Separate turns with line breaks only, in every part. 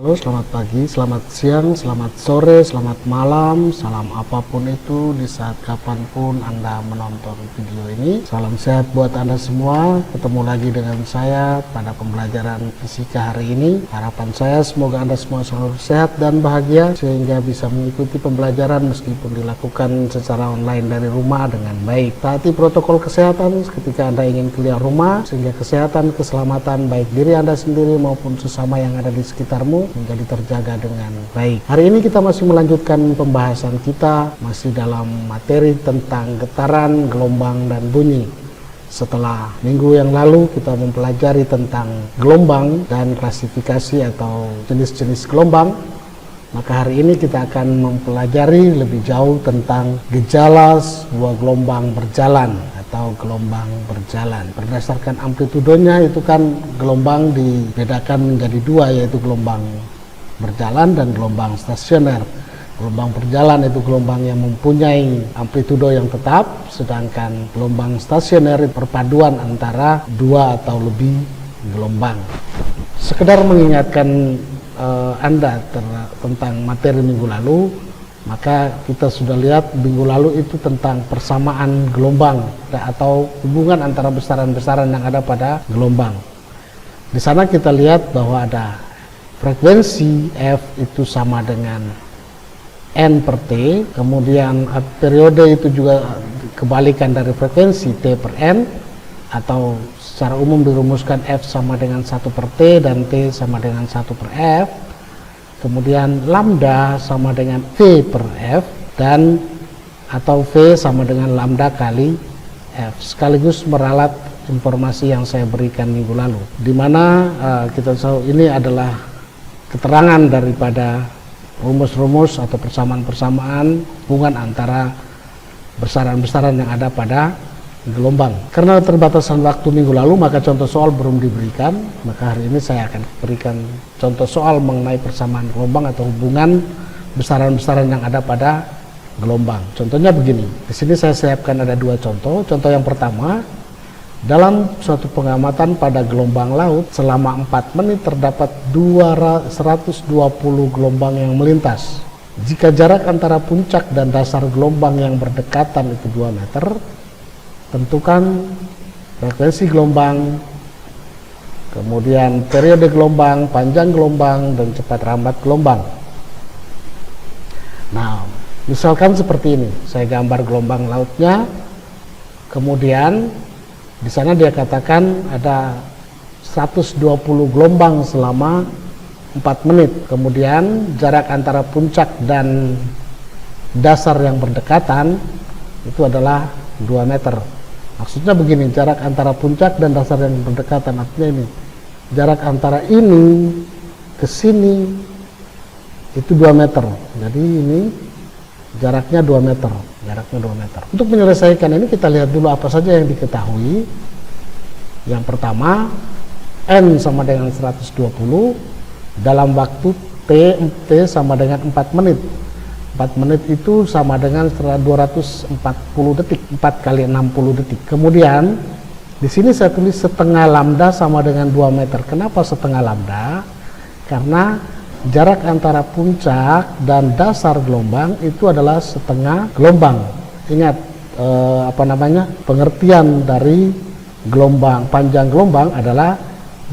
Halo, selamat pagi, selamat siang, selamat sore, selamat malam, salam apapun itu di saat kapanpun Anda menonton video ini. Salam sehat buat Anda semua, ketemu lagi dengan saya pada pembelajaran fisika hari ini. Harapan saya semoga Anda semua selalu sehat dan bahagia sehingga bisa mengikuti pembelajaran meskipun dilakukan secara online dari rumah dengan baik. Taati protokol kesehatan ketika Anda ingin keluar rumah sehingga kesehatan, keselamatan baik diri Anda sendiri maupun sesama yang ada di sekitarmu menjadi terjaga dengan baik. Hari ini kita masih melanjutkan pembahasan kita masih dalam materi tentang getaran, gelombang, dan bunyi. Setelah minggu yang lalu kita mempelajari tentang gelombang dan klasifikasi atau jenis-jenis gelombang, maka hari ini kita akan mempelajari lebih jauh tentang gejala sebuah gelombang berjalan atau gelombang berjalan. Berdasarkan amplitudonya itu kan gelombang dibedakan menjadi dua, yaitu gelombang berjalan dan gelombang stasioner. Gelombang berjalan itu gelombang yang mempunyai amplitudo yang tetap, sedangkan gelombang stasioner perpaduan antara dua atau lebih gelombang. Sekedar mengingatkan Anda tentang materi minggu lalu, maka kita sudah lihat minggu lalu itu tentang persamaan gelombang atau hubungan antara besaran-besaran yang ada pada gelombang. Di sana kita lihat bahwa ada frekuensi F itu sama dengan N per T, kemudian periode itu juga kebalikan dari frekuensi T per N, atau secara umum dirumuskan F sama dengan 1 per T dan T sama dengan 1 per F. Kemudian lambda sama dengan V per F dan atau V sama dengan lambda kali F, sekaligus meralat informasi yang saya berikan minggu lalu, di mana kita tahu ini adalah keterangan daripada rumus-rumus atau persamaan-persamaan hubungan antara besaran-besaran yang ada pada gelombang. Karena terbatasan waktu minggu lalu, maka contoh soal belum diberikan, maka hari ini saya akan berikan contoh soal mengenai persamaan gelombang atau hubungan besaran-besaran yang ada pada gelombang. Contohnya begini, di sini saya siapkan ada dua contoh. Contoh yang pertama, dalam suatu pengamatan pada gelombang laut selama 4 menit terdapat 120 gelombang yang melintas. Jika jarak antara puncak dan dasar gelombang yang berdekatan itu 2 meter, tentukan frekuensi gelombang, kemudian periode gelombang, panjang gelombang, dan cepat rambat gelombang. Nah, misalkan seperti ini, saya gambar gelombang lautnya, kemudian di sana dia katakan ada 120 gelombang selama 4 menit. Kemudian jarak antara puncak dan dasar yang berdekatan itu adalah 2 meter. Maksudnya begini, jarak antara puncak dan dasar yang berdekatan, artinya ini jarak antara ini ke sini itu 2 meter. Jadi ini jaraknya 2 meter. Untuk menyelesaikan ini kita lihat dulu apa saja yang diketahui. Yang pertama, N sama dengan 120 dalam waktu T sama dengan 4 menit. 4 menit itu sama dengan 240 detik, 4 kali 60 detik. Kemudian di sini saya tulis setengah lambda sama dengan 2 meter. Kenapa setengah lambda? Karena jarak antara puncak dan dasar gelombang itu adalah setengah gelombang. Ingat pengertian dari gelombang, panjang gelombang adalah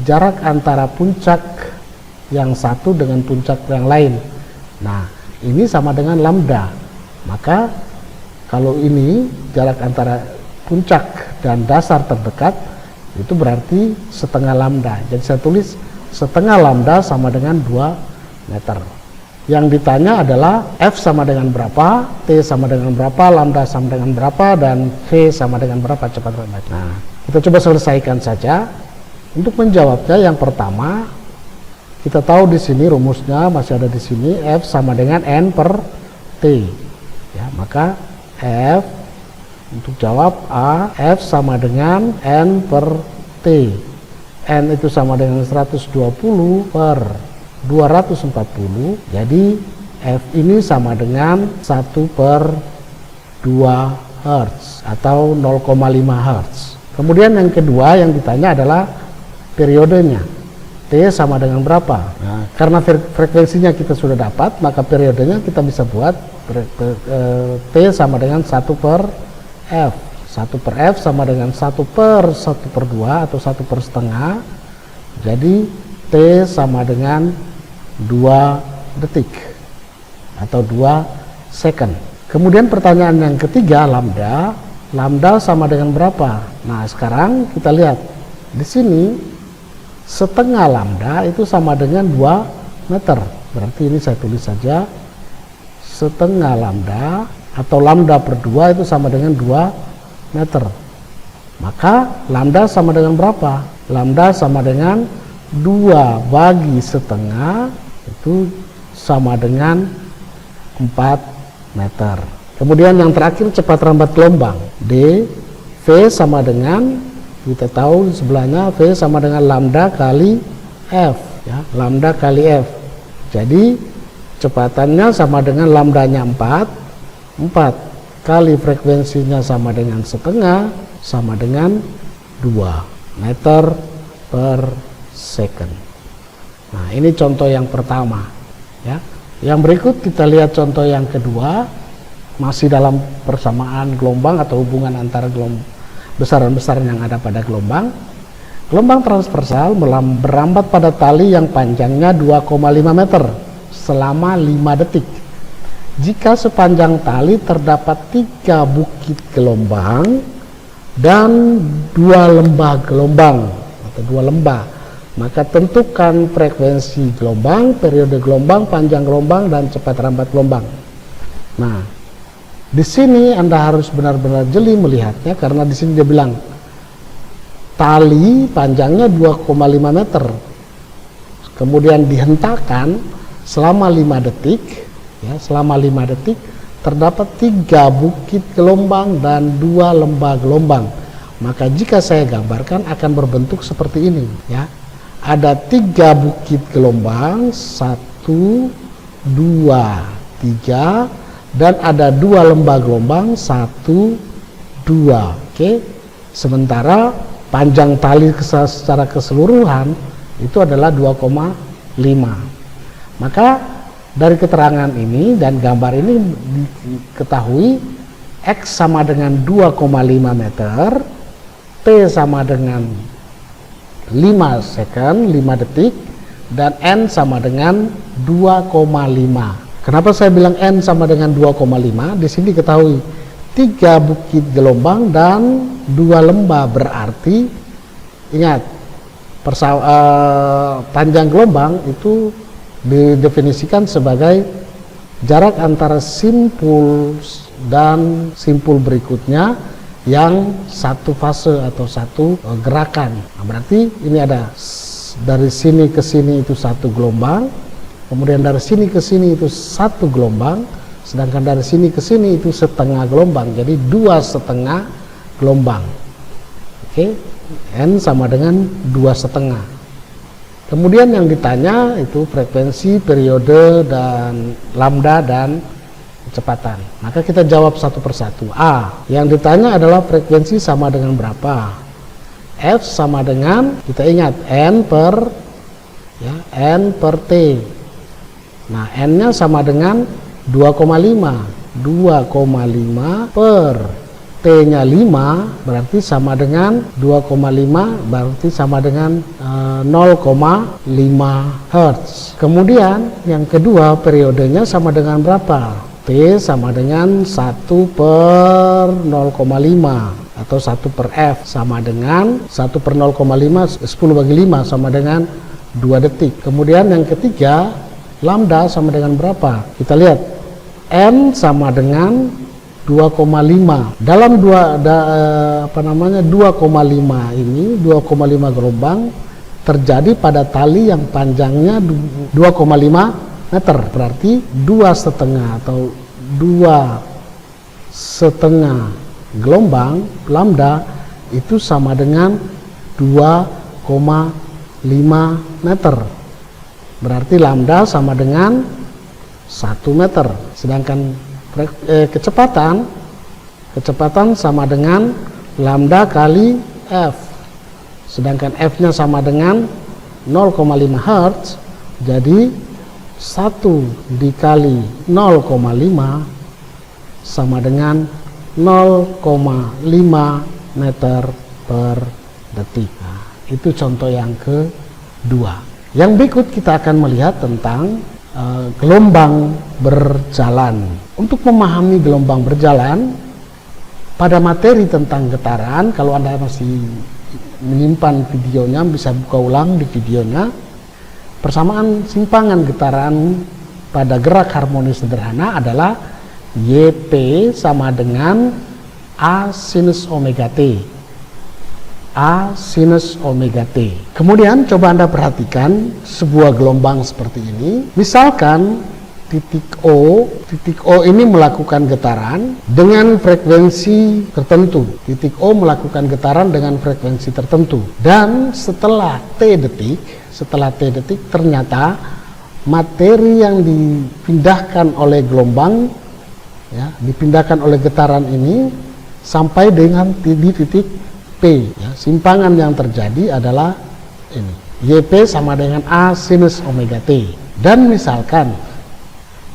jarak antara puncak yang satu dengan puncak yang lain. Nah, ini sama dengan lambda. Maka kalau ini jarak antara puncak dan dasar terdekat itu berarti setengah lambda. Jadi saya tulis setengah lambda sama dengan 2 meter. Yang ditanya adalah F sama dengan berapa, T sama dengan berapa, lambda sama dengan berapa, dan V sama dengan berapa cepat rambat. Nah, kita coba selesaikan saja. Untuk menjawabnya, yang pertama kita tahu di sini rumusnya masih ada di sini, F sama dengan N per T. Ya, maka F untuk jawab A, F sama dengan N per T. N itu sama dengan 120 per 240, jadi F ini sama dengan 1 per 2 Hz atau 0,5 Hz. Kemudian yang kedua yang ditanya adalah periodenya. T sama dengan berapa? Nah, karena frekuensinya kita sudah dapat, maka periodenya kita bisa buat T sama dengan 1 per F. 1 per F sama dengan 1 per 1/2 atau 1 per setengah. Jadi T sama dengan 2 detik atau 2 second. Kemudian pertanyaan yang ketiga, lambda. Lambda sama dengan berapa? Nah, sekarang kita lihat di sini setengah lambda itu sama dengan 2 meter. Berarti ini saya tulis saja setengah lambda atau lambda per 2 itu sama dengan 2 meter. Maka lambda sama dengan berapa? Lambda sama dengan 2 bagi setengah itu sama dengan 4 meter. Kemudian yang terakhir cepat rambat gelombang. D, V sama dengan, kita tahu di sebelahnya V sama dengan lambda kali F, ya, lambda kali F. Jadi kecepatannya sama dengan lambdanya 4 kali frekuensinya sama dengan setengah, sama dengan 2 meter per second. Nah, ini contoh yang pertama, ya. Yang berikut kita lihat contoh yang kedua, masih dalam persamaan gelombang atau hubungan antara besaran-besaran yang ada pada gelombang. Gelombang transversal berambat pada tali yang panjangnya 2,5 meter selama 5 detik. Jika sepanjang tali terdapat 3 bukit gelombang dan 2 lembah gelombang atau 2 lembah, maka tentukan frekuensi gelombang, periode gelombang, panjang gelombang, dan cepat rambat gelombang. Nah, di sini Anda harus benar-benar jeli melihatnya, karena di sini dia bilang tali panjangnya 2,5 meter. Kemudian dihentakkan selama 5 detik, ya, selama 5 detik terdapat 3 bukit gelombang dan 2 lembah gelombang. Maka jika saya gambarkan akan berbentuk seperti ini, ya. Ada 3 bukit gelombang, 1, 2, 3, dan ada 2 lembah gelombang, 1, 2. Oke. Sementara panjang tali secara keseluruhan itu adalah 2,5. Maka dari keterangan ini dan gambar ini diketahui X sama dengan 2,5 meter, T sama dengan 5 second, 5 detik, dan N sama dengan 2,5. Kenapa saya bilang N sama dengan 2,5? Di sini diketahui 3 bukit gelombang dan 2 lembah, berarti ingat panjang gelombang itu didefinisikan sebagai jarak antara simpul dan simpul berikutnya yang satu fase atau satu gerakan. Nah, berarti ini ada dari sini ke sini itu 1 gelombang, kemudian dari sini ke sini itu 1 gelombang, sedangkan dari sini ke sini itu setengah gelombang, jadi 2,5 gelombang. Oke, N sama dengan 2,5. Kemudian yang ditanya itu frekuensi, periode, dan lambda dan kecepatan. Maka kita jawab satu persatu. A, yang ditanya adalah frekuensi sama dengan berapa. F sama dengan, kita ingat, N per T. Nah, N-nya sama dengan 2,5. 2,5 per T-nya 5, berarti sama dengan 2,5, berarti sama dengan 0,5 Hz. Kemudian yang kedua, periodenya sama dengan berapa? T sama dengan 1 per 0,5 atau 1 per F sama dengan 1 per 0,5, 10 bagi 5 sama dengan 2 detik. Kemudian yang ketiga, lambda sama dengan berapa? Kita lihat, N sama dengan 2,5. Dalam 2,5 ini, 2,5 gelombang terjadi pada tali yang panjangnya 2,5 meter. Berarti 2,5 atau 2,5 gelombang lambda itu sama dengan 2,5 meter. Berarti lambda sama dengan 1 meter. Sedangkan kecepatan sama dengan lambda kali F. Sedangkan F-nya sama dengan 0,5 Hz, jadi 1 dikali 0,5 sama dengan 0,5 meter per detik. Nah, itu contoh yang kedua. Yang berikut kita akan melihat tentang gelombang berjalan. Untuk memahami gelombang berjalan, pada materi tentang getaran, kalau Anda masih menyimpan videonya, bisa buka ulang di videonya. Persamaan simpangan getaran pada gerak harmonis sederhana adalah YP sama dengan A sinus omega T. A sinus omega T. Kemudian coba Anda perhatikan sebuah gelombang seperti ini. Misalkan titik O ini melakukan getaran dengan frekuensi tertentu. Titik O melakukan getaran dengan frekuensi tertentu. Dan setelah T detik ternyata materi yang dipindahkan oleh gelombang, ya, dipindahkan oleh getaran ini sampai dengan di titik P. Ya, simpangan yang terjadi adalah ini. YP sama dengan A sinus omega T. Dan misalkan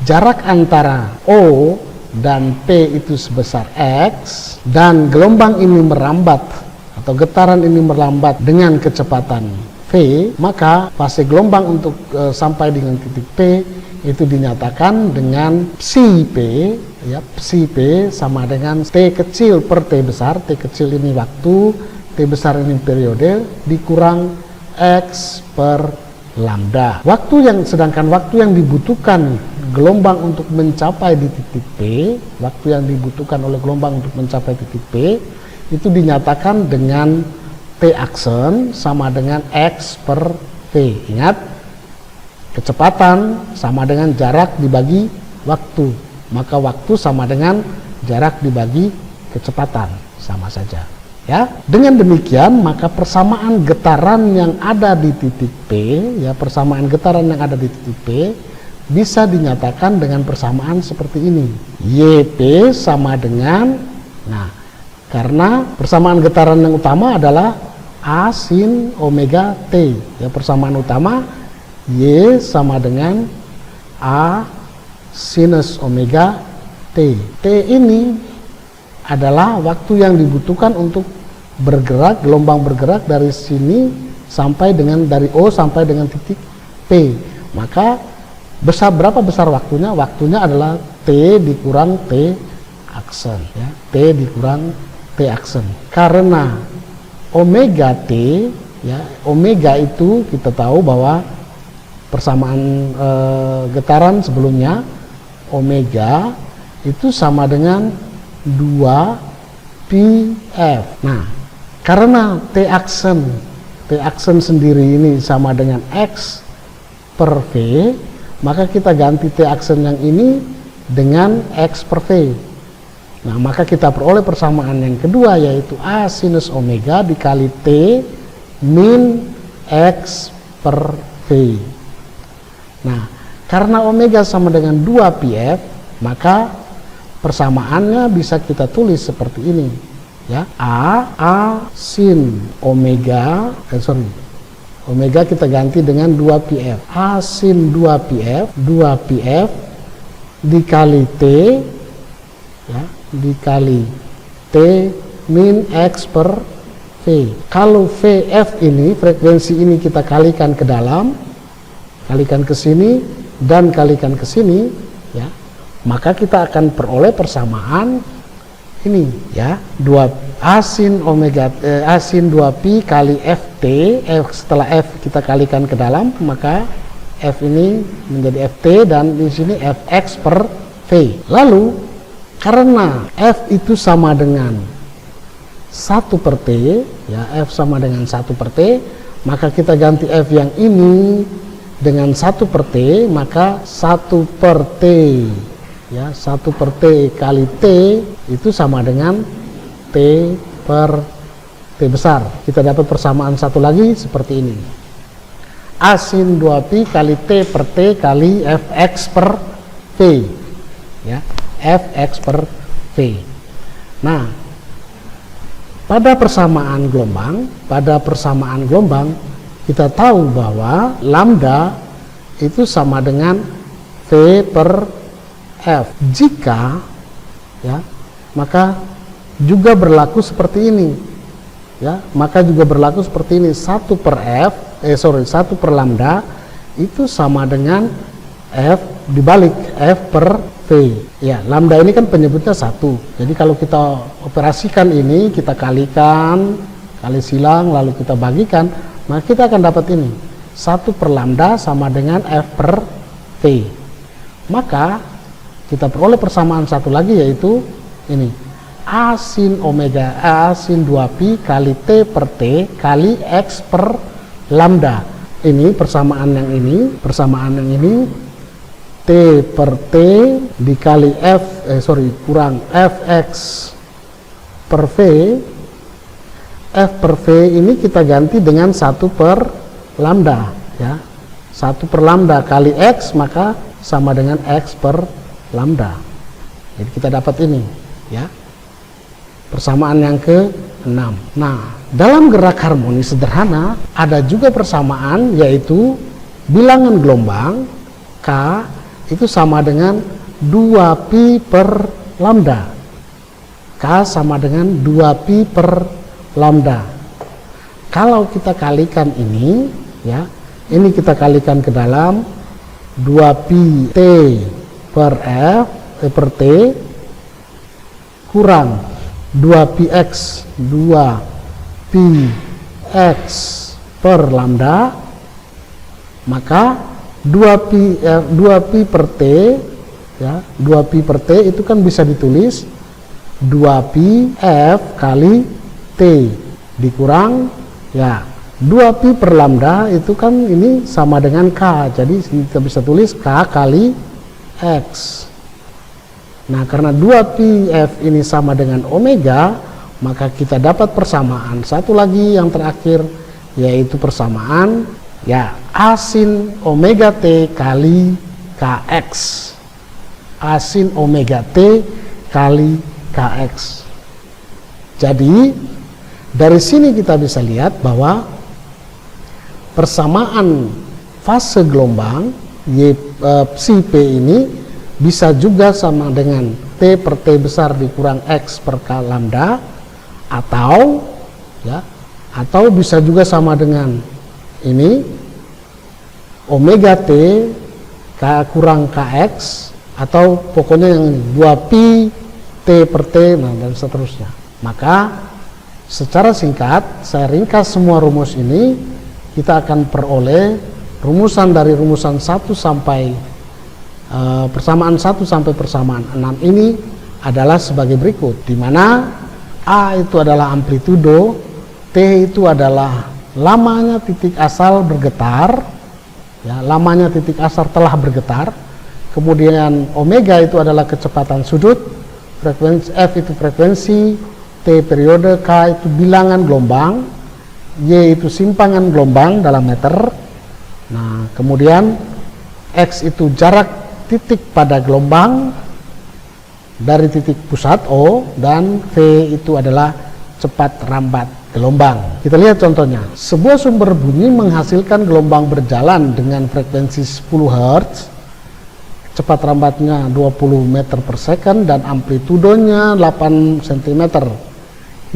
jarak antara O dan P itu sebesar X, dan gelombang ini merambat atau getaran ini merambat dengan kecepatan V, maka fase gelombang untuk sampai dengan titik P itu dinyatakan dengan psi P, ya, psi P sama dengan T kecil per T besar. T kecil ini waktu, T besar ini periode, dikurang X per lambda. Sedangkan waktu yang dibutuhkan gelombang untuk mencapai di titik P, waktu yang dibutuhkan oleh gelombang untuk mencapai titik P itu dinyatakan dengan T aksen sama dengan X per V. Ingat, kecepatan sama dengan jarak dibagi waktu, maka waktu sama dengan jarak dibagi kecepatan, sama saja. Ya, dengan demikian maka persamaan getaran yang ada di titik P, ya, persamaan getaran yang ada di titik P bisa dinyatakan dengan persamaan seperti ini. YP sama dengan, nah, karena persamaan getaran yang utama adalah A sin omega T, ya, persamaan utama Y sama dengan A sinus omega T. T ini adalah waktu yang dibutuhkan untuk bergerak, gelombang bergerak dari sini sampai dengan, dari O sampai dengan titik P. Maka berapa besar waktunya? Waktunya adalah T dikurang T aksen, ya, T dikurang T aksen. Karena omega T, ya, omega itu kita tahu bahwa persamaan getaran sebelumnya omega itu sama dengan 2πf. Nah, karena T aksen sendiri ini sama dengan X per V, maka kita ganti T aksen yang ini dengan X per V. Nah, maka kita peroleh persamaan yang kedua, yaitu A sinus omega dikali T min X per V. Nah, karena omega sama dengan 2πf, maka persamaannya bisa kita tulis seperti ini, ya. A sin omega, omega kita ganti dengan 2πf. A sin 2πf dikali T, ya, dikali T min X per V. Kalau VF ini, frekuensi ini kita kalikan ke dalam, kalikan ke sini, dan kalikan ke sini, ya, maka kita akan peroleh persamaan ini, ya, 2 A sin omega A sin 2pi kali FT. Setelah F kita kalikan ke dalam, maka F ini menjadi FT, dan di sini Fx per V. Lalu karena F itu sama dengan 1 per T, ya, F sama dengan 1 per T, maka kita ganti F yang ini dengan 1 per T, maka 1 per T, ya, 1 per T kali T itu sama dengan T per T besar. Kita dapat persamaan satu lagi seperti ini. A sin 2pi kali T per T kali Fx per V, ya, Fx per V. Nah, pada persamaan gelombang kita tahu bahwa lambda itu sama dengan V per F. Jika ya, maka juga berlaku seperti ini. Ya, maka juga berlaku seperti ini. 1 per lambda itu sama dengan F dibalik F per V. Ya, lambda ini kan penyebutnya 1. Jadi kalau kita operasikan ini, kita kalikan, kali silang, lalu kita bagikan, maka kita akan dapat ini. 1 per lambda sama dengan F per V. Maka kita peroleh persamaan satu lagi, yaitu ini. A sin omega A sin 2pi kali T per T kali X per lambda. Ini persamaan yang ini, T per T dikali kurang Fx per V. F per V ini kita ganti dengan 1 per lambda, ya. 1 per lambda kali X, maka sama dengan X per lambda. Jadi kita dapat ini, ya. Persamaan yang ke-6. Nah, dalam gerak harmonis sederhana ada juga persamaan, yaitu bilangan gelombang K itu sama dengan 2pi per lambda. K sama dengan 2pi per lambda. Kalau kita kalikan ini, ya, ini kita kalikan ke dalam 2pi T per F per T kurang 2px per lambda, maka 2pi per T, ya, 2pi per T itu kan bisa ditulis 2pi F kali T dikurang, ya, 2pi per lambda itu kan ini sama dengan K, jadi kita bisa tulis K kali X. Nah, karena 2pi F ini sama dengan omega, maka kita dapat persamaan satu lagi yang terakhir, yaitu persamaan, ya, A sin omega T kali Kx. A sin omega T kali Kx. Jadi dari sini kita bisa lihat bahwa persamaan fase gelombang psi P ini bisa juga sama dengan T per T besar dikurang X per K lambda, atau, ya, atau bisa juga sama dengan ini omega T K kurang Kx, atau pokoknya yang 2pi T per T, nah, dan seterusnya. Maka secara singkat saya ringkas semua rumus ini, kita akan peroleh rumusan dari rumusan 1 sampai persamaan 1 sampai persamaan 6 ini adalah sebagai berikut, di mana A itu adalah amplitudo, T itu adalah lamanya titik asal bergetar, ya, lamanya titik asal telah bergetar, kemudian omega itu adalah kecepatan sudut, frekuensi F itu frekuensi, T periode, K itu bilangan gelombang, Y itu simpangan gelombang dalam meter. Nah, kemudian X itu jarak titik pada gelombang dari titik pusat O, dan V itu adalah cepat rambat gelombang. Kita lihat contohnya. Sebuah sumber bunyi menghasilkan gelombang berjalan dengan frekuensi 10 Hz, cepat rambatnya 20 meter per second, dan amplitudonya 8 cm.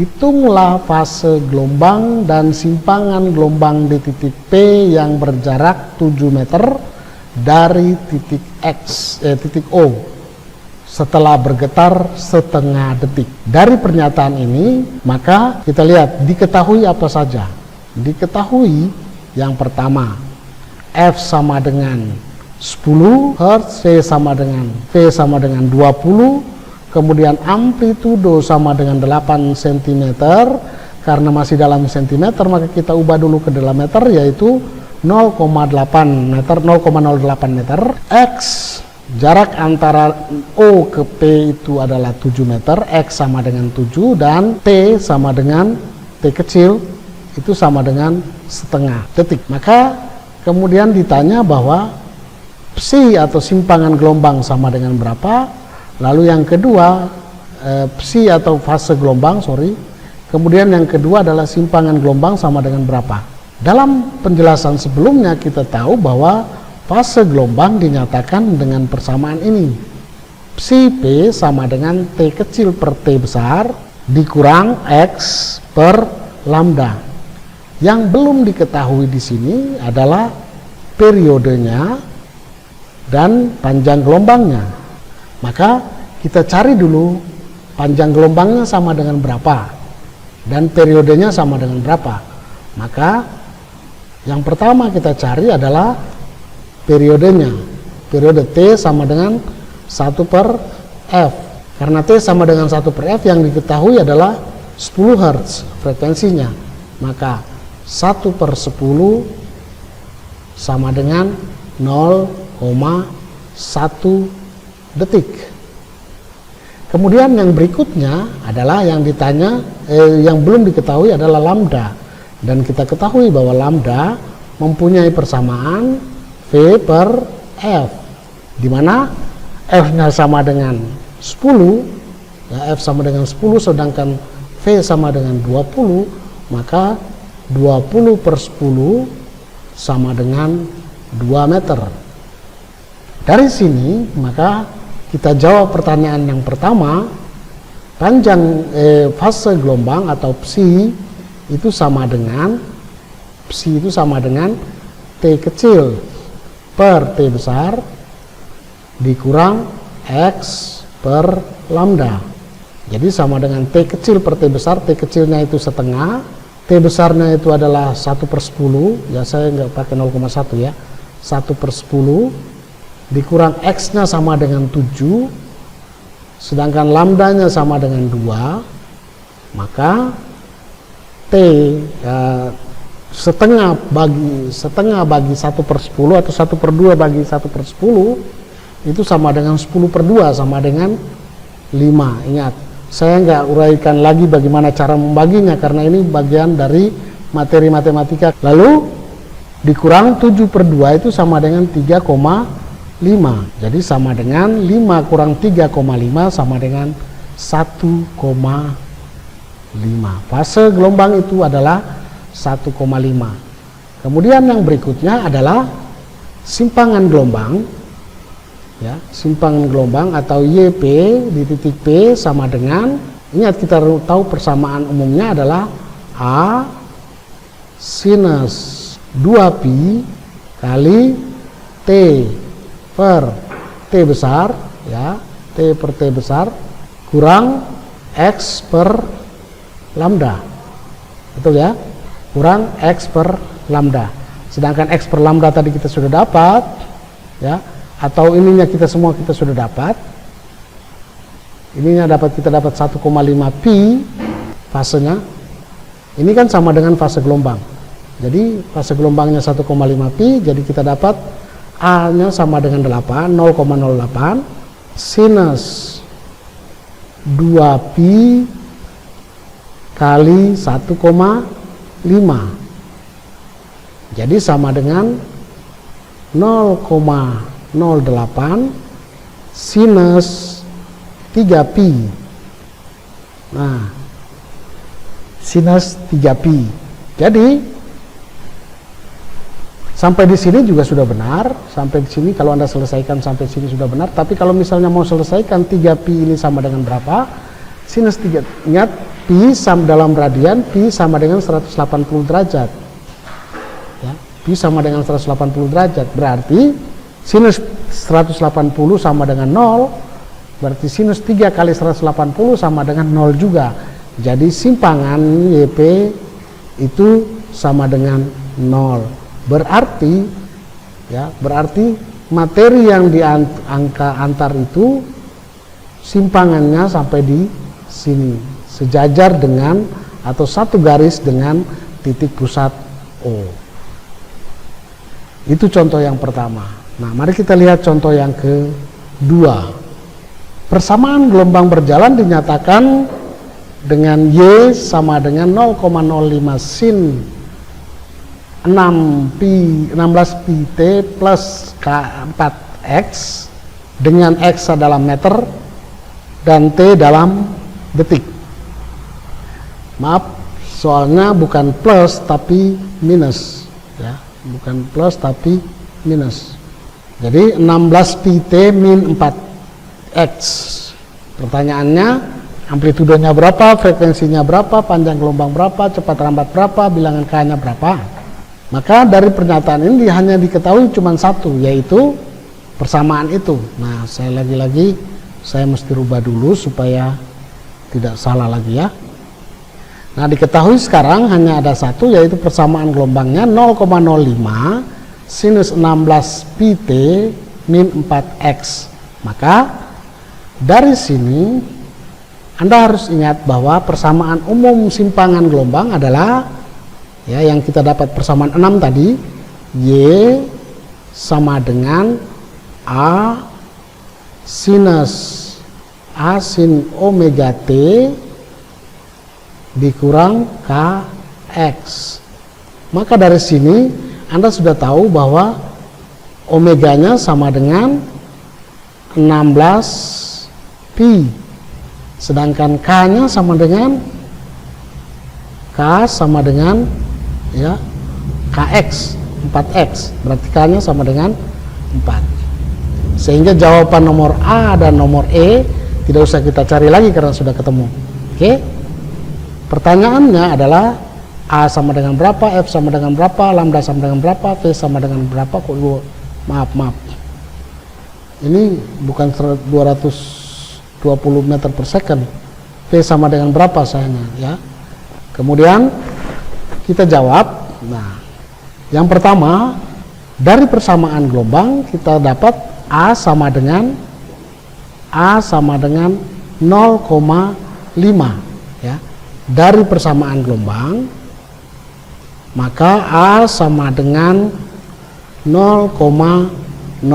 Hitunglah fase gelombang dan simpangan gelombang di titik P yang berjarak 7 meter dari titik titik O setelah bergetar setengah detik. Dari pernyataan ini, maka kita lihat diketahui apa saja. Diketahui yang pertama, F sama dengan 10 Hz, V sama dengan 20, kemudian amplitudo sama dengan 8 cm. Karena masih dalam centimeter, maka kita ubah dulu ke dalam meter, yaitu 0,8 meter, 0,08 meter. X, jarak antara O ke P itu adalah 7 meter, X sama dengan 7, dan T sama dengan T kecil itu sama dengan setengah detik. Maka kemudian ditanya bahwa psi atau simpangan gelombang sama dengan berapa. Lalu yang kedua, psi atau fase gelombang, kemudian yang kedua adalah simpangan gelombang sama dengan berapa. Dalam penjelasan sebelumnya kita tahu bahwa fase gelombang dinyatakan dengan persamaan ini. Psi P sama dengan T kecil per T besar dikurang X per lambda. Yang belum diketahui di sini adalah periodenya dan panjang gelombangnya. Maka kita cari dulu panjang gelombangnya sama dengan berapa dan periodenya sama dengan berapa. Maka yang pertama kita cari adalah periodenya. Periode T sama dengan 1 per F. Karena T sama dengan 1 per F yang diketahui adalah 10 Hz frekuensinya. Maka 1 per 10 sama dengan 0,1 detik. Kemudian yang berikutnya adalah yang ditanya, yang belum diketahui adalah lambda. Dan kita ketahui bahwa lambda mempunyai persamaan V per F, di mana F-nya sama dengan 10, ya, F sama dengan 10, sedangkan V sama dengan 20, maka 20 per 10 sama dengan 2 meter. Dari sini, maka kita jawab pertanyaan yang pertama, panjang fase gelombang atau psi itu sama dengan T kecil per T besar dikurang X per lambda. Jadi sama dengan T kecil per T besar, T kecilnya itu setengah, T besarnya itu adalah 1 per 10, ya saya nggak pakai 0,1 ya, 1 per 10 dikurang X nya sama dengan 7, sedangkan lambdanya sama dengan 2, maka T setengah bagi 1 per 10 atau 1 per 2 bagi 1 per 10 itu sama dengan 10 per 2 sama dengan 5. Ingat, saya nggak uraikan lagi bagaimana cara membaginya karena ini bagian dari materi matematika. Lalu dikurang 7 per 2 itu sama dengan 3,5. Jadi sama dengan 5 kurang 3,5 sama dengan 1,5. Fase gelombang itu adalah 1,5. Kemudian yang berikutnya adalah simpangan gelombang, ya, simpangan gelombang atau YP di titik P sama dengan, ingat kita tahu persamaan umumnya adalah A sinus 2pi kali T per T besar, ya, T per T besar kurang X per lambda, betul ya, kurang X per lambda. Sedangkan X per lambda tadi kita sudah dapat, ya, atau ininya kita sudah dapat. Ininya kita dapat 1,5 pi fasenya. Ini kan sama dengan fase gelombang. Jadi fase gelombangnya 1,5 pi, jadi kita dapat A-nya sama dengan 8, 0,08 sinus 2 pi kali 1,5. Jadi sama dengan 0,08 sinus 3 pi. Nah, sinus 3 pi. Jadi sampai di sini juga sudah benar. Sampai di sini kalau Anda selesaikan sampai sini sudah benar. Tapi kalau misalnya mau selesaikan 3 pi ini sama dengan berapa? Sinus 3, ingat pi sama dalam radian, pi sama dengan 180 derajat. Ya, pi sama dengan 180 derajat. Berarti sinus 180 sama dengan 0. Berarti sinus 3 kali 180 sama dengan 0 juga. Jadi simpangan YP itu sama dengan 0. Berarti, ya, berarti materi yang di angka antar itu simpangannya sampai di sini, sejajar dengan atau satu garis dengan titik pusat O. Itu contoh yang pertama. Nah, mari kita lihat contoh yang kedua. Persamaan gelombang berjalan dinyatakan dengan Y sama dengan 0,05 sin 16 pi T plus K4X dengan X dalam meter dan T dalam detik. Maaf, soalnya bukan plus tapi minus ya, bukan plus tapi minus. Jadi 16 pi T min 4x. Pertanyaannya, amplitudenya berapa, frekuensinya berapa, panjang gelombang berapa, cepat lambat berapa, bilangan K-nya berapa. Maka dari pernyataan ini hanya diketahui cuma satu, yaitu persamaan itu. Nah, saya lagi-lagi saya mesti rubah dulu supaya tidak salah lagi ya. Nah, diketahui sekarang hanya ada satu, yaitu persamaan gelombangnya 0,05 sinus 16 pi T min 4x. Maka dari sini Anda harus ingat bahwa persamaan umum simpangan gelombang adalah ya, yang kita dapat persamaan 6 tadi, Y sama dengan A sinus A sin omega T dikurang Kx. Maka dari sini Anda sudah tahu bahwa omeganya sama dengan 16 pi, sedangkan K-nya sama dengan K sama dengan ya Kx 4x, berarti K-nya sama dengan 4. Sehingga jawaban nomor A dan nomor E tidak usah kita cari lagi karena sudah ketemu. Oke? Pertanyaannya adalah A sama dengan berapa, F sama dengan berapa, lambda sama dengan berapa, V sama dengan berapa. Maaf. Ini bukan 220 meter per second. V sama dengan berapa sayangnya ya. Kemudian kita jawab. Nah, yang pertama dari persamaan gelombang kita dapat A sama dengan 0,5 ya. Dari persamaan gelombang maka A sama dengan 0,05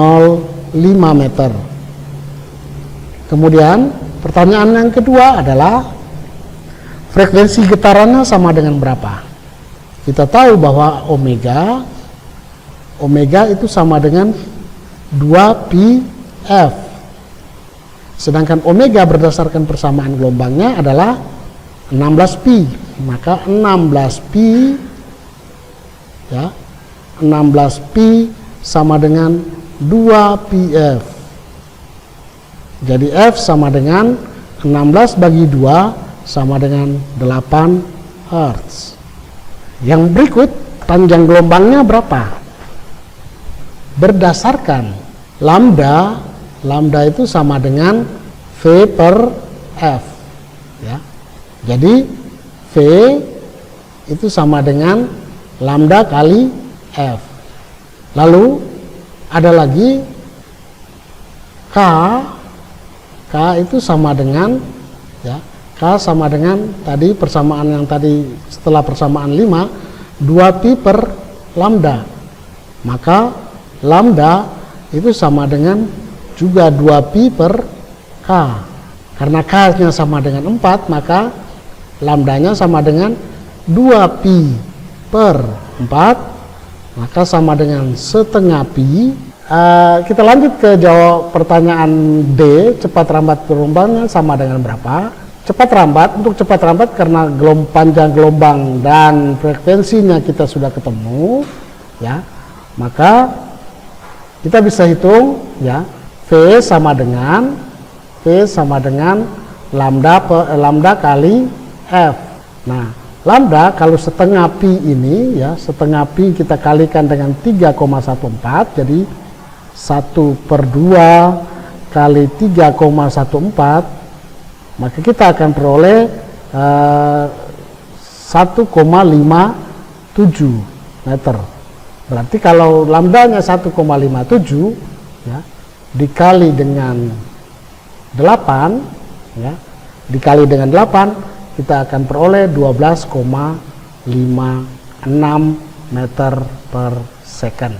meter. Kemudian pertanyaan yang kedua adalah frekuensi getarannya sama dengan berapa? Kita tahu bahwa omega itu sama dengan 2 pi F. Sedangkan omega berdasarkan persamaan gelombangnya adalah 16 pi. Maka 16 pi ya, 16 pi sama dengan 2 pi F. Jadi F sama dengan 16 bagi 2 sama dengan 8 Hz. Yang berikut, panjang gelombangnya berapa? Berdasarkan lambda itu sama dengan V per F ya. Jadi V itu sama dengan lambda kali F. Lalu ada lagi K itu sama dengan ya, K sama dengan tadi persamaan yang tadi setelah persamaan 5 2 pi per lambda. Maka lambda itu sama dengan juga 2 pi per K. Karena K-nya sama dengan 4, maka lambdanya sama dengan 2 pi per 4, maka sama dengan setengah pi. Kita lanjut ke jawab pertanyaan D, cepat rambat gelombangnya sama dengan berapa? Cepat rambat, untuk cepat rambat karena panjang gelombang dan frekuensinya kita sudah ketemu ya, maka kita bisa hitung ya, V sama dengan lambda kali F. Nah, lambda kalau setengah pi ini ya, setengah pi kita kalikan dengan 3,14, jadi 1/2 kali 3,14, maka kita akan peroleh 1,57 meter. Berarti kalau lambdanya 1,57 ya, dikali dengan 8 ya, dikali dengan 8, kita akan peroleh 12,56 meter per second.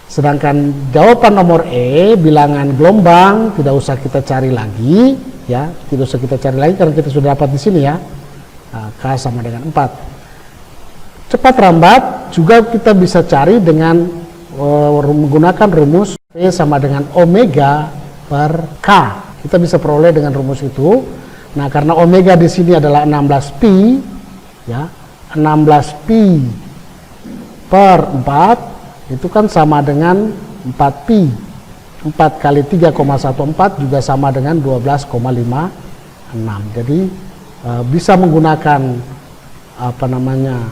Sedangkan jawaban nomor E, bilangan gelombang, tidak usah kita cari lagi ya, tidak usah kita cari lagi karena kita sudah dapat di sini ya. K sama dengan 4. Cepat rambat juga kita bisa cari dengan menggunakan rumus V sama dengan omega per K. Kita bisa peroleh dengan rumus itu. Nah, karena omega di sini adalah 16 pi, ya, 16 pi per 4 itu kan sama dengan 4 pi. 4 kali 3,14 juga sama dengan 12,56. Jadi bisa menggunakan apa namanya,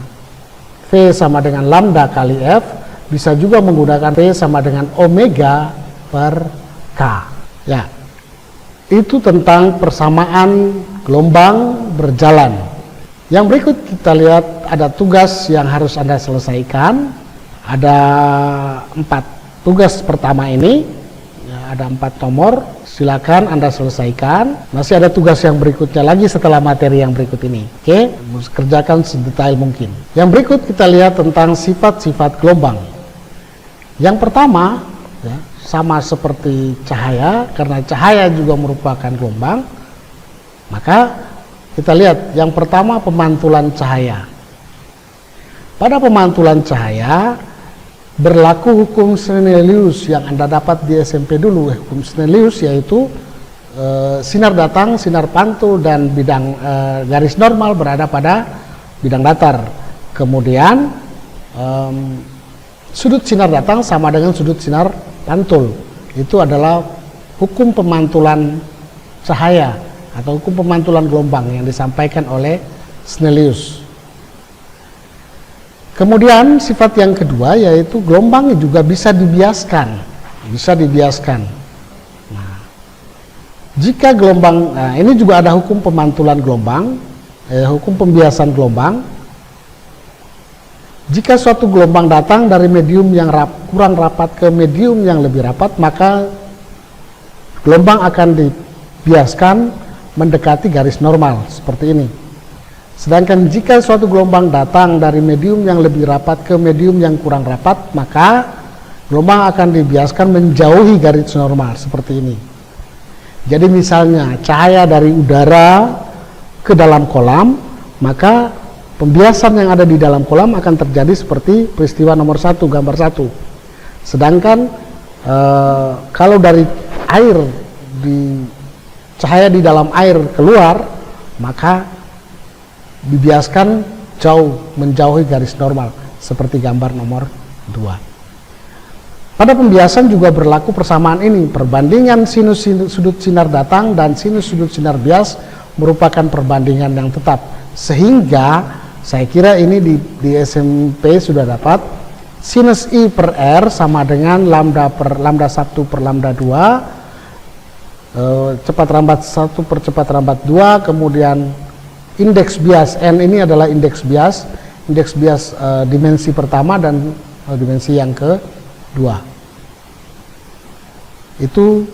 V sama dengan lambda kali F, bisa juga menggunakan V sama dengan omega per K. Ya, itu tentang persamaan gelombang berjalan. Yang berikut kita lihat ada tugas yang harus Anda selesaikan. Ada 4 tugas pertama ini, ya, ada 4 nomor. Silakan Anda selesaikan. Masih ada tugas yang berikutnya lagi setelah materi yang berikut ini. Oke, kerjakan sedetail mungkin. Yang berikut kita lihat tentang sifat-sifat gelombang. Yang pertama, ya, sama seperti cahaya, karena cahaya juga merupakan gelombang. Maka kita lihat yang pertama, pemantulan cahaya. Pada pemantulan cahaya berlaku hukum Snellius yang Anda dapat di SMP dulu. Hukum Snellius yaitu sinar datang, sinar pantul, dan bidang garis normal berada pada bidang datar. Kemudian sudut sinar datang sama dengan sudut sinar pantul. Itu adalah hukum pemantulan cahaya atau hukum pemantulan gelombang yang disampaikan oleh Snellius. Kemudian sifat yang kedua yaitu gelombang juga bisa dibiaskan. Nah, jika gelombang, nah ini juga ada hukum pemantulan gelombang, hukum pembiasan gelombang. Jika suatu gelombang datang dari medium yang kurang rapat ke medium yang lebih rapat, maka gelombang akan dibiaskan mendekati garis normal seperti ini. Sedangkan jika suatu gelombang datang dari medium yang lebih rapat ke medium yang kurang rapat, maka gelombang akan dibiaskan menjauhi garis normal seperti ini. Jadi misalnya cahaya dari udara ke dalam kolam, maka pembiasan yang ada di dalam kolam akan terjadi seperti peristiwa nomor 1, gambar 1. Sedangkan kalau dari air, cahaya di dalam air keluar, maka dibiaskan menjauhi garis normal seperti gambar nomor 2. Pada pembiasan juga berlaku persamaan ini. Perbandingan sinus sudut sinar datang dan sinus sudut sinar bias merupakan perbandingan yang tetap. Sehingga saya kira ini di SMP sudah dapat sinus I per R sama dengan lambda 1 per lambda 2, cepat rambat 1 per cepat rambat 2, kemudian indeks bias N ini adalah indeks bias dimensi pertama dan dimensi yang kedua. Itu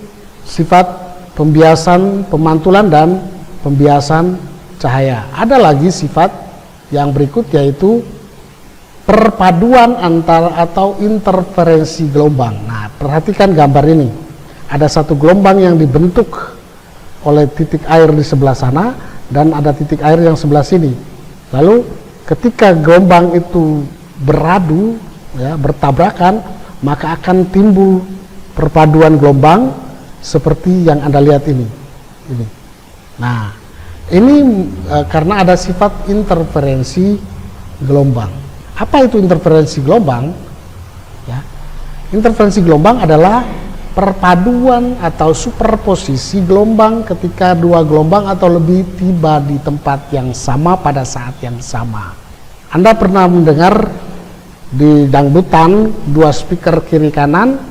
sifat pembiasan pemantulan dan pembiasan cahaya. Ada lagi sifat yang berikut yaitu perpaduan antara atau interferensi gelombang. Nah, perhatikan gambar ini. Ada satu gelombang yang dibentuk oleh titik air di sebelah sana dan ada titik air yang sebelah sini. Lalu ketika gelombang itu beradu, ya, bertabrakan, maka akan timbul perpaduan gelombang seperti yang Anda lihat ini. Nah, ini karena ada sifat interferensi gelombang. Apa itu interferensi gelombang? Ya, interferensi gelombang adalah perpaduan atau superposisi gelombang ketika dua gelombang atau lebih tiba di tempat yang sama pada saat yang sama. Anda pernah mendengar di dangdutan dua speaker kiri kanan,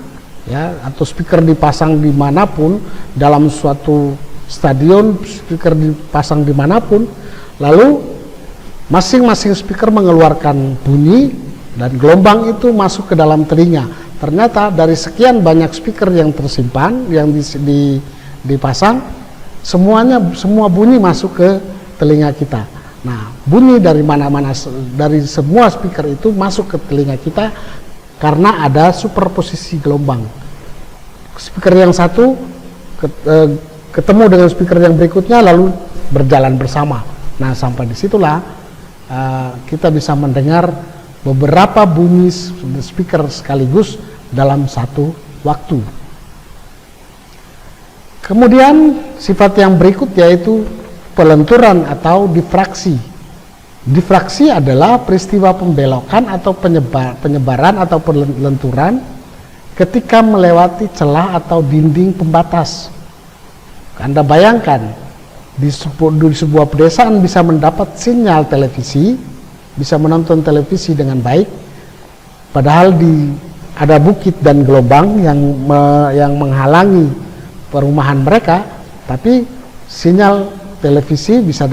ya, atau speaker dipasang dimanapun dalam suatu stadion, speaker dipasang dimanapun, lalu masing-masing speaker mengeluarkan bunyi dan gelombang itu masuk ke dalam telinga. Ternyata dari sekian banyak speaker yang tersimpan, yang dipasang, semua bunyi masuk ke telinga kita. Nah, bunyi dari mana-mana, dari semua speaker itu masuk ke telinga kita karena ada superposisi gelombang. Speaker yang satu ketemu dengan speaker yang berikutnya lalu berjalan bersama. Nah, sampai disitulah kita bisa mendengar beberapa bunyi speaker sekaligus dalam satu waktu. Kemudian sifat yang berikut yaitu pelenturan atau difraksi. Difraksi adalah peristiwa pembelokan atau penyebaran atau pelenturan ketika melewati celah atau dinding pembatas. Anda bayangkan, di sebuah pedesaan bisa mendapat sinyal televisi, bisa menonton televisi dengan baik, padahal ada bukit dan gelombang yang menghalangi perumahan mereka, tapi sinyal televisi bisa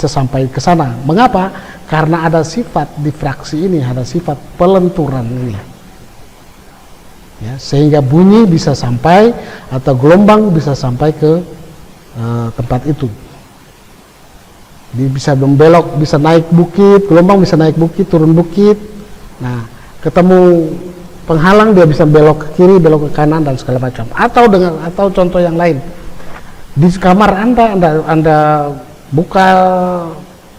sampai ke sana. Mengapa? Karena ada sifat difraksi ini, ada sifat pelenturan ini. Ya, sehingga bunyi bisa sampai atau gelombang bisa sampai ke tempat itu. Bisa membelok, bisa naik bukit, gelombang bisa naik bukit, turun bukit. Nah, ketemu penghalang dia bisa belok ke kiri, belok ke kanan dan segala macam. Atau contoh yang lain. Di kamar Anda buka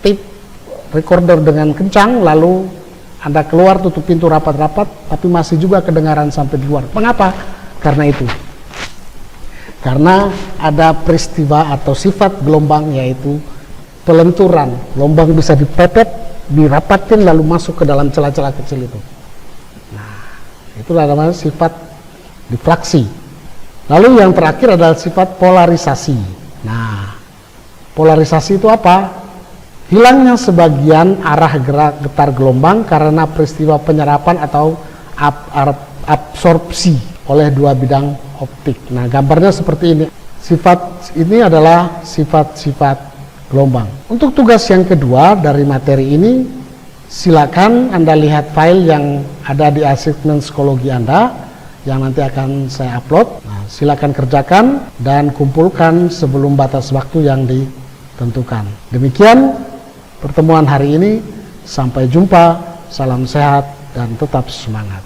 tape recorder dengan kencang, lalu Anda keluar, tutup pintu rapat-rapat, tapi masih juga kedengaran sampai di luar. Mengapa? Karena itu. Karena ada peristiwa atau sifat gelombang, yaitu pelenturan. Gelombang bisa dipepet, dirapatin, lalu masuk ke dalam celah-celah kecil itu. Nah, itulah namanya sifat difraksi. Lalu yang terakhir adalah sifat polarisasi. Nah, polarisasi itu apa? Hilangnya sebagian arah gerak getar gelombang karena peristiwa penyerapan atau absorpsi oleh dua bidang optik. Nah, gambarnya seperti ini. Sifat ini adalah sifat-sifat gelombang. Untuk tugas yang kedua dari materi ini, silakan Anda lihat file yang ada di asesmen psikologi Anda yang nanti akan saya upload. Nah, silakan kerjakan dan kumpulkan sebelum batas waktu yang ditentukan. Demikian pertemuan hari ini, sampai jumpa, salam sehat dan tetap semangat.